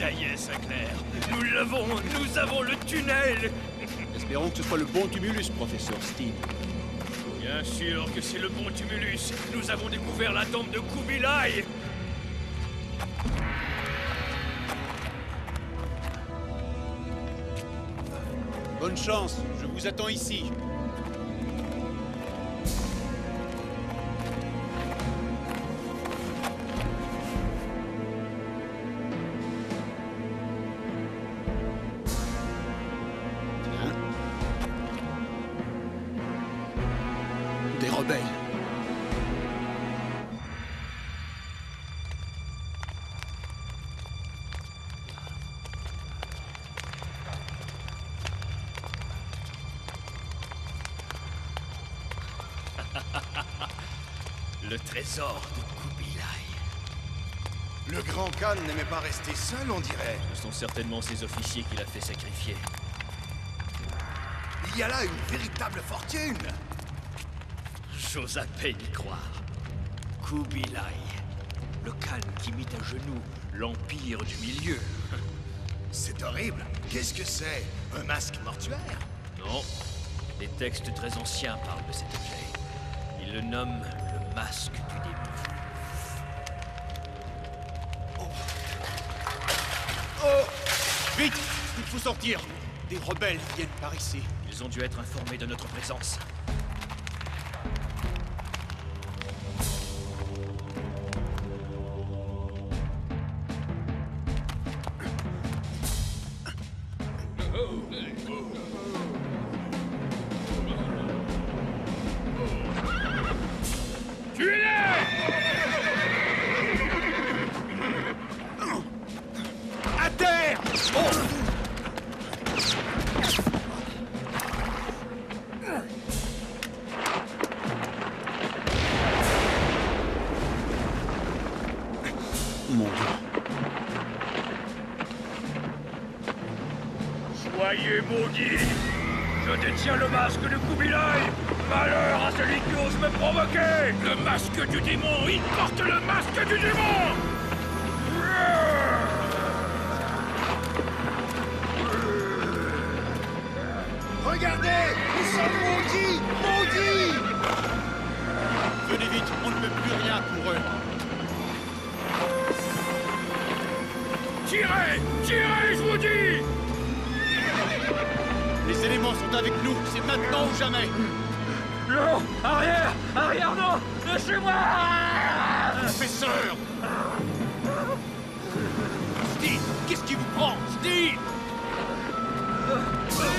Ça y est, Sinclair. Nous l'avons, nous avons le tunnel. Espérons que ce soit le bon tumulus, professeur Steen. Bien sûr que c'est le bon tumulus. Nous avons découvert la tombe de Kubilai. Bonne chance, je vous attends ici. Des rebelles. Le trésor de Kubilai. Le grand Khan n'aimait pas rester seul, on dirait. Ce sont certainement ses officiers qui l'a fait sacrifier. Il y a là une véritable fortune. J'ose à peine y croire. Kubilai. Le Khan qui mit à genoux l'Empire du Milieu. C'est horrible. Qu'est-ce que c'est? Un masque mortuaire? Non. Des textes très anciens parlent de cet objet. Ils le nomment le masque du démon. Oh! Vite! Il faut sortir! Des rebelles viennent par ici. Ils ont dû être informés de notre présence. À terre! Oh! Mon Dieu. Soyez maudits! Je détiens le masque de Kubilai! Malheur à celui qui ose me provoquer! Le masque du démon! Il porte le masque du démon! Regardez! Ils sont maudits! Maudits! Venez vite, on ne peut plus rien pour eux. Tirez! Tirez, je vous dis! Les éléments sont avec nous, c'est maintenant ou jamais. Non! Arrière! Arrière, non! Lâchez-moi! Professeur! Steve, qu'est-ce qui vous prend? Steve!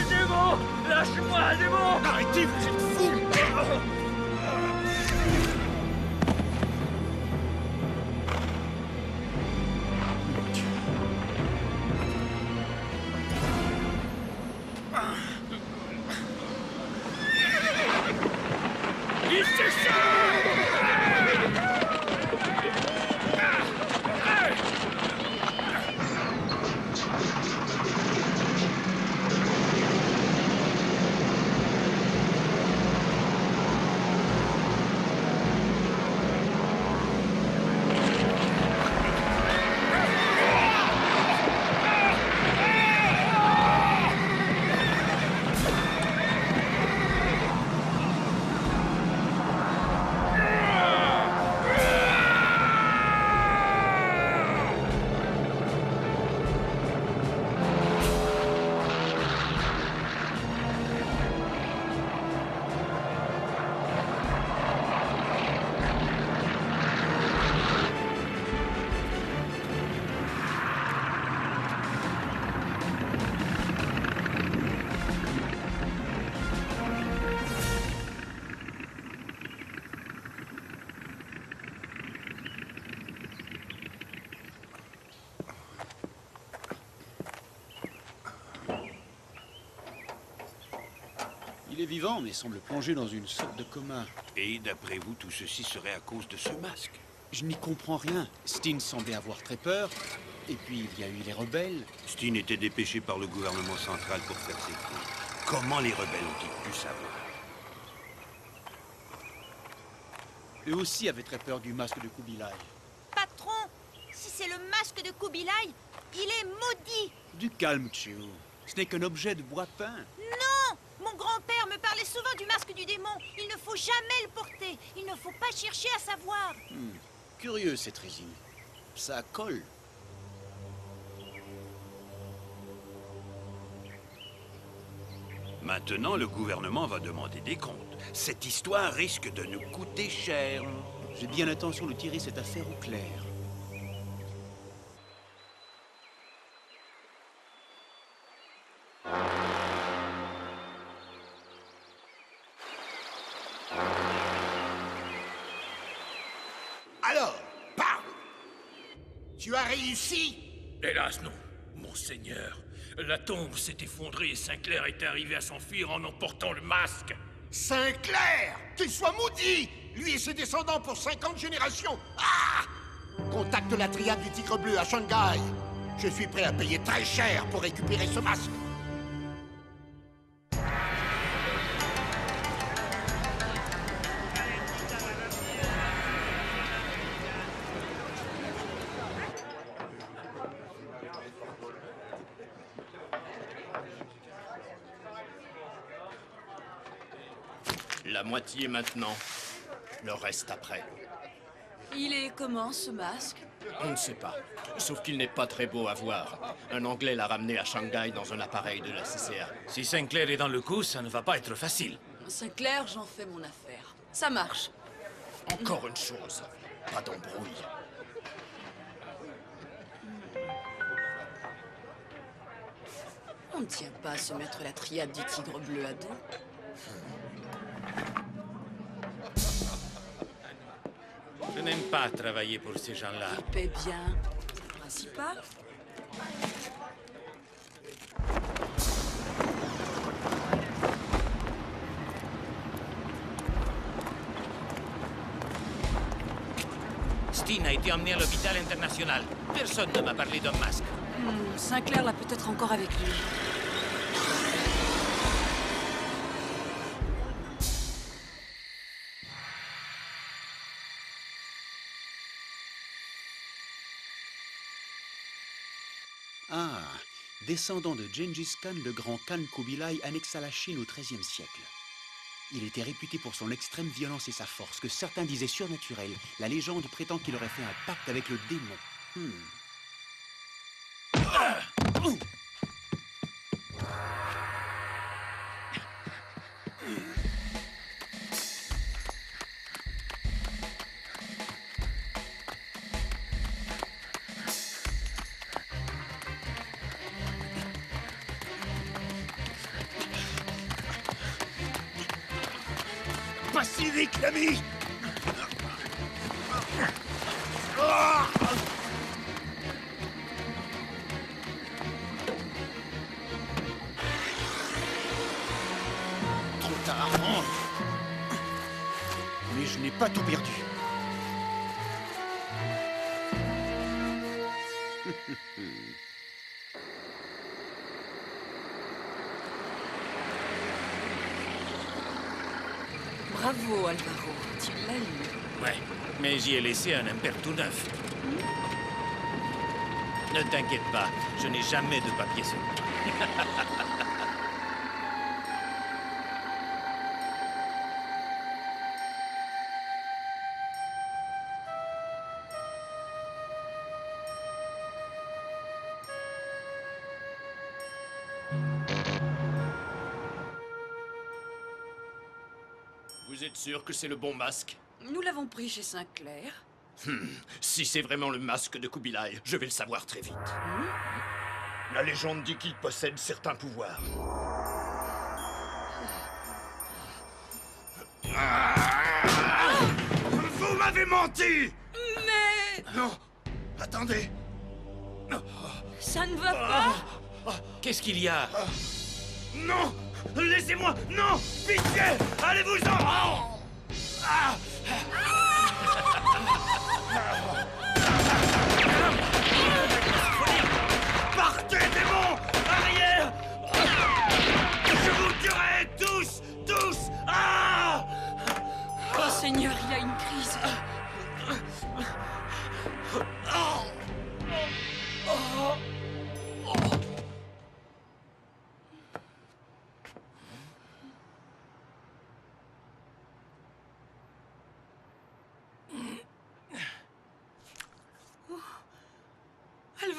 Démon! Lâche-moi, démon! Arrêtez, vous êtes fou! Il s'échappe! Il est vivant, mais semble plongé dans une sorte de coma. Et d'après vous, tout ceci serait à cause de ce masque? Je n'y comprends rien. Steen semblait avoir très peur. Et puis, il y a eu les rebelles. Steen était dépêché par le gouvernement central pour faire ses coups. Comment les rebelles ont-ils pu savoir? Eux aussi avaient très peur du masque de Kubilai. Patron, si c'est le masque de Kubilai. Il est maudit. Du calme, Chiu. Ce n'est qu'un objet de bois peint. Non! Mon grand-père me parlait souvent du masque du démon. Il ne faut jamais le porter. Il ne faut pas chercher à savoir. Curieux, cette résine. Ça colle. Maintenant, le gouvernement va demander des comptes. Cette histoire risque de nous coûter cher. J'ai bien l'intention de tirer cette affaire au clair. Alors, parle. Tu as réussi? Hélas, non. Monseigneur, la tombe s'est effondrée et Sinclair est arrivé à s'enfuir en emportant le masque. Sinclair! Qu'il soit maudit! Lui et ses descendants pour 50 générations! Ah! Contacte la triade du Tigre Bleu à Shanghai. Je suis prêt à payer très cher pour récupérer ce masque. La moitié maintenant, le reste après. Il est comment, ce masque? On ne sait pas. Sauf qu'il n'est pas très beau à voir. Un Anglais l'a ramené à Shanghai dans un appareil de la CCA. Si Sinclair est dans le coup, ça ne va pas être facile. Sinclair, j'en fais mon affaire. Ça marche. Encore une chose, pas d'embrouille. On ne tient pas à se mettre la triade du Tigre Bleu à dos. Je n'aime pas travailler pour ces gens-là. Il paie bien. C'est le principal. Steen a été emmené à l'hôpital international. Personne ne m'a parlé d'un masque. Sinclair l'a peut-être encore avec lui. Ah, descendant de Gengis Khan, le grand Khan Kubilai annexa la Chine au XIIIe siècle. Il était réputé pour son extrême violence et sa force, que certains disaient surnaturelle. La légende prétend qu'il aurait fait un pacte avec le démon. Pas si vite, l'ami! Trop tard. Mais je n'ai pas tout perdu. Bravo, Alvaro. Tu l'as lu. Ouais, mais j'y ai laissé un impair tout neuf. Ne t'inquiète pas, je n'ai jamais de papier sur moi. Vous êtes sûr que c'est le bon masque? Nous l'avons pris chez Sinclair. Si c'est vraiment le masque de Kubilai, je vais le savoir très vite. La légende dit qu'il possède certains pouvoirs. Vous m'avez menti! Mais Non! Attendez! ça ne va pas. Qu'est-ce qu'il y a? Non! Laissez-moi! Non! Pitié! Allez-vous-en! Ah! Partez, démons! Arrière! Je vous tuerai tous! Tous! Ah! Oh Seigneur, il y a une crise.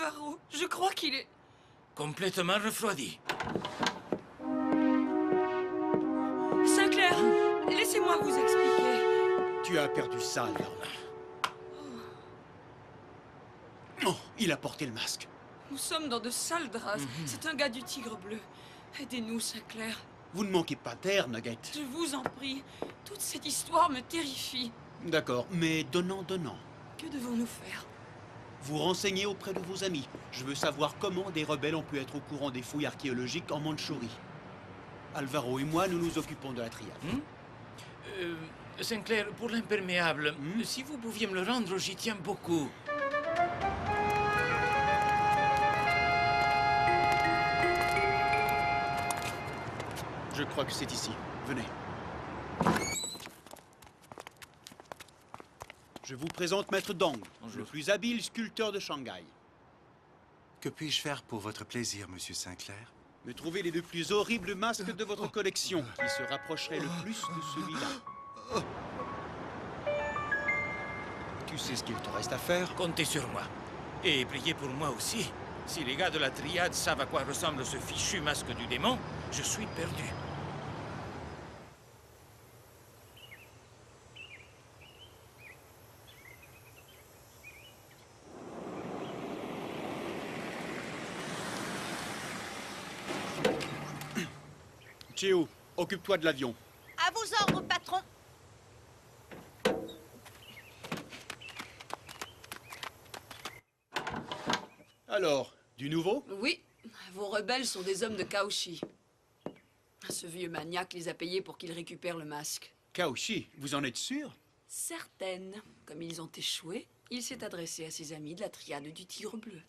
Alvaro, je crois qu'il est... Complètement refroidi. Sinclair, laissez-moi vous expliquer. Tu as perdu ça, Alvaro. Oh, il a porté le masque. Nous sommes dans de sales draps. C'est un gars du Tigre Bleu. Aidez-nous, Sinclair. Vous ne manquez pas d'air, Nugget. Je vous en prie. Toute cette histoire me terrifie. D'accord, mais donnant. Que devons-nous faire? Vous renseignez auprès de vos amis. Je veux savoir comment des rebelles ont pu être au courant des fouilles archéologiques en Mandchourie. Alvaro et moi, nous nous occupons de la triade. Sinclair, pour l'imperméable, si vous pouviez me le rendre, j'y tiens beaucoup. Je crois que c'est ici. Venez. Je vous présente Maître Dong, le plus habile sculpteur de Shanghai. Que puis-je faire pour votre plaisir, Monsieur Sinclair? Me trouver les deux plus horribles masques de votre collection, qui se rapprocheraient le plus de celui-là. Tu sais ce qu'il te reste à faire? Comptez sur moi. Et priez pour moi aussi. Si les gars de la triade savent à quoi ressemble ce fichu masque du démon, je suis perdu. Cheo, occupe-toi de l'avion. À vos ordres, patron. Alors, du nouveau? Oui, vos rebelles sont des hommes de Kaoshi. Ce vieux maniaque les a payés pour qu'ils récupèrent le masque. Kaoshi, vous en êtes sûr? Certaines. Comme ils ont échoué, il s'est adressé à ses amis de la triade du Tigre Bleu.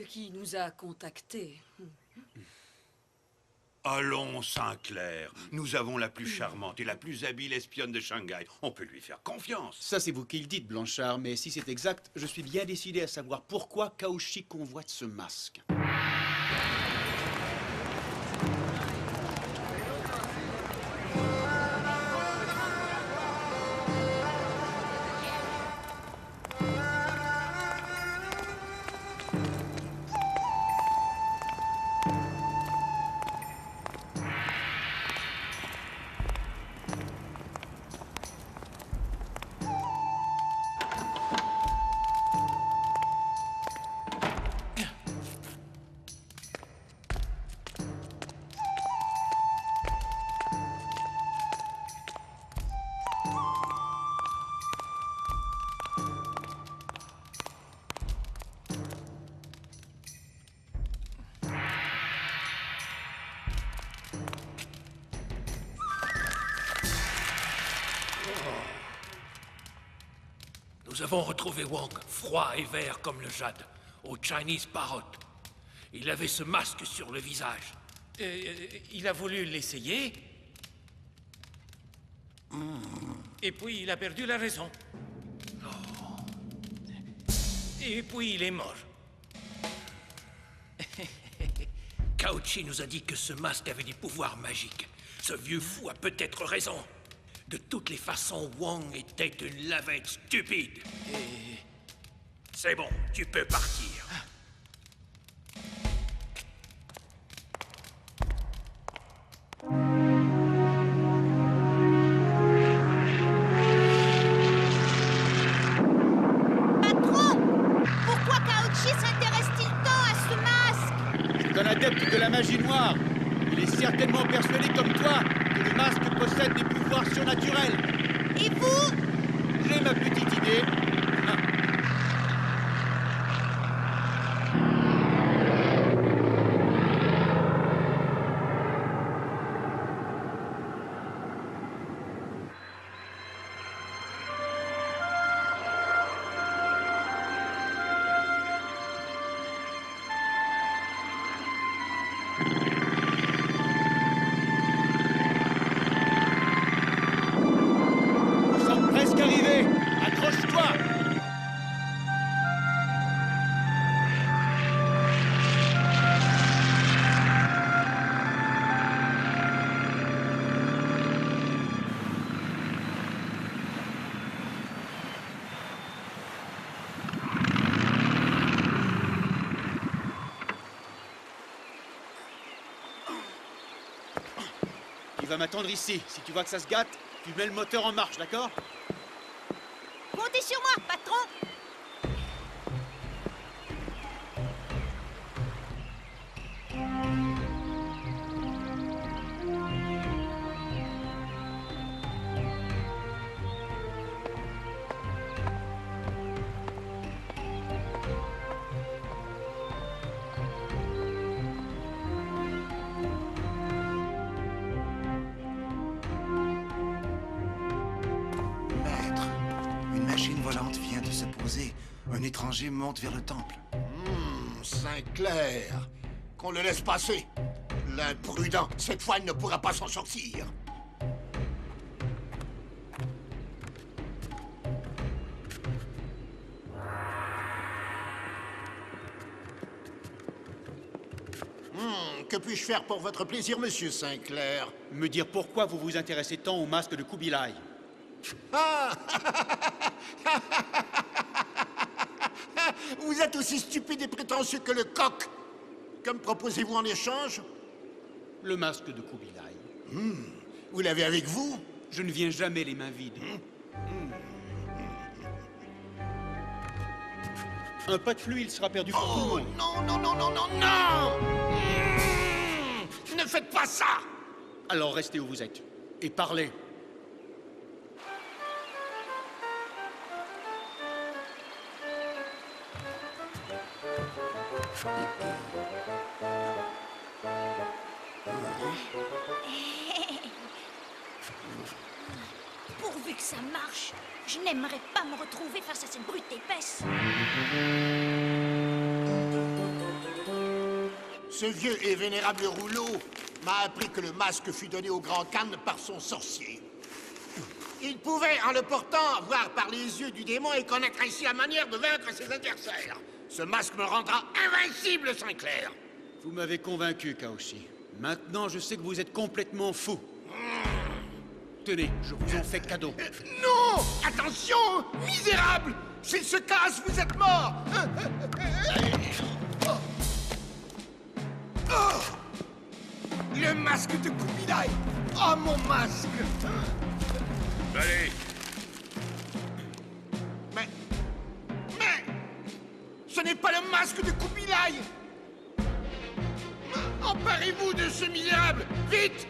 Qui nous a contactés. Allons, Sinclair. Nous avons la plus charmante et la plus habile espionne de Shanghai. On peut lui faire confiance. Ça, c'est vous qui le dites, Blanchard, mais si c'est exact, je suis bien décidé à savoir pourquoi Kaoshi convoite ce masque. Nous avons retrouvé Wong, froid et vert comme le jade, au Chinese Parrot. Il avait ce masque sur le visage. Il a voulu l'essayer. Et puis il a perdu la raison. Et puis il est mort. Kaoshi nous a dit que ce masque avait des pouvoirs magiques. Ce vieux fou a peut-être raison. De toutes les façons, Wong était une lavette stupide. C'est bon, tu peux partir. Patron, pourquoi Kaoshi s'intéresse-t-il tant à ce masque? C'est un adepte de la magie noire. Il est certainement persuadé comme toi que le masque possède des pouvoirs surnaturels. Et vous? J'ai ma petite idée. Nous sommes presque arrivés. Accroche-toi. vas m'attendre ici. Si tu vois que ça se gâte, tu mets le moteur en marche, d'accord? Comptez sur moi, patron. Maître, une machine volante vient de se poser. Un étranger monte vers le temple. Sinclair. Qu'on le laisse passer. L'imprudent. Cette fois, il ne pourra pas s'en sortir. Que puis-je faire pour votre plaisir, monsieur Sinclair? Me dire pourquoi vous vous intéressez tant au masque de Kubilai. Ah Vous êtes aussi stupide et prétentieux que le coq. Que me proposez-vous en échange? Le masque de Kubilai. Vous l'avez avec vous? Je ne viens jamais les mains vides. Un pas de flux, il sera perdu pour tout le Oh monde. non, non, non, non, non, non! Ne faites pas ça! Alors restez où vous êtes. Et parlez. Pourvu que ça marche, je n'aimerais pas me retrouver face à cette brute épaisse. Ce vieux et vénérable rouleau m'a appris que le masque fut donné au grand Khan par son sorcier. Il pouvait, en le portant, voir par les yeux du démon et connaître ainsi la manière de vaincre ses adversaires. Ce masque me rendra invincible, Sinclair. Vous m'avez convaincu, Kaoshi. Maintenant, je sais que vous êtes complètement fou. Tenez, je vous en fais cadeau. Non! Attention! Misérable! S'il se casse, vous êtes mort! Le masque de Kubilai! Oh, mon masque! Allez, Mais... Ce n'est pas le masque de Kubilai! Emparez-vous de ce misérable! Vite!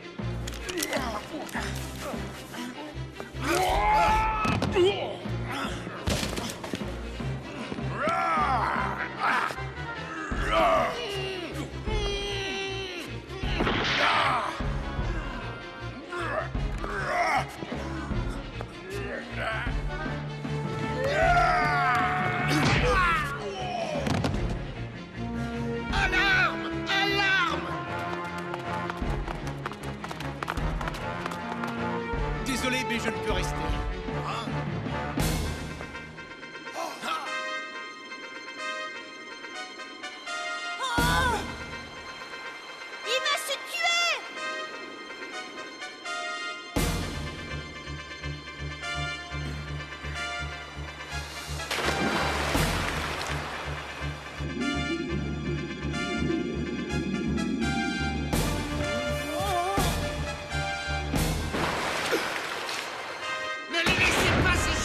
Alarme! Alarme! Désolé, mais je ne peux rester. Oh! Il va se tuer! Ne les laissez pas s'échapper!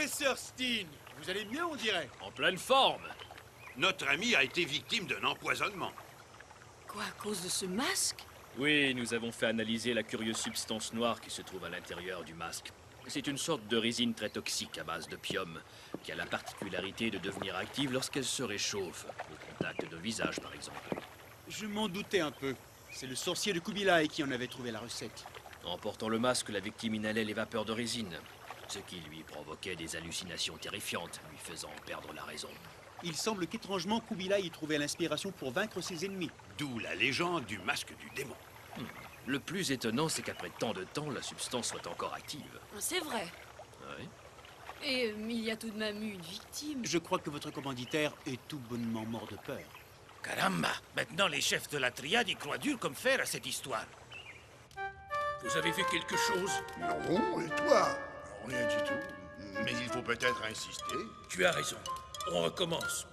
Professeur Steen, vous allez mieux, on dirait. En pleine forme. Notre ami a été victime d'un empoisonnement. Quoi, à cause de ce masque? Oui, nous avons fait analyser la curieuse substance noire qui se trouve à l'intérieur du masque. C'est une sorte de résine très toxique à base d'opium, qui a la particularité de devenir active lorsqu'elle se réchauffe, au contact d'un visage par exemple. Je m'en doutais un peu. C'est le sorcier de Kubilai qui en avait trouvé la recette. En portant le masque, la victime inhalait les vapeurs de résine, ce qui lui provoquait des hallucinations terrifiantes, lui faisant perdre la raison. Il semble qu'étrangement Kubilai y trouvait l'inspiration pour vaincre ses ennemis. D'où la légende du masque du démon. Le plus étonnant, c'est qu'après tant de temps, la substance soit encore active. C'est vrai. Oui. Et il y a tout de même eu une victime. Je crois que votre commanditaire est tout bonnement mort de peur. Caramba! Maintenant, les chefs de la triade y croient dur comme fer à cette histoire. Vous avez vu quelque chose? Non, et toi? Rien du tout. Mais il faut peut-être insister. Tu as raison. On recommence.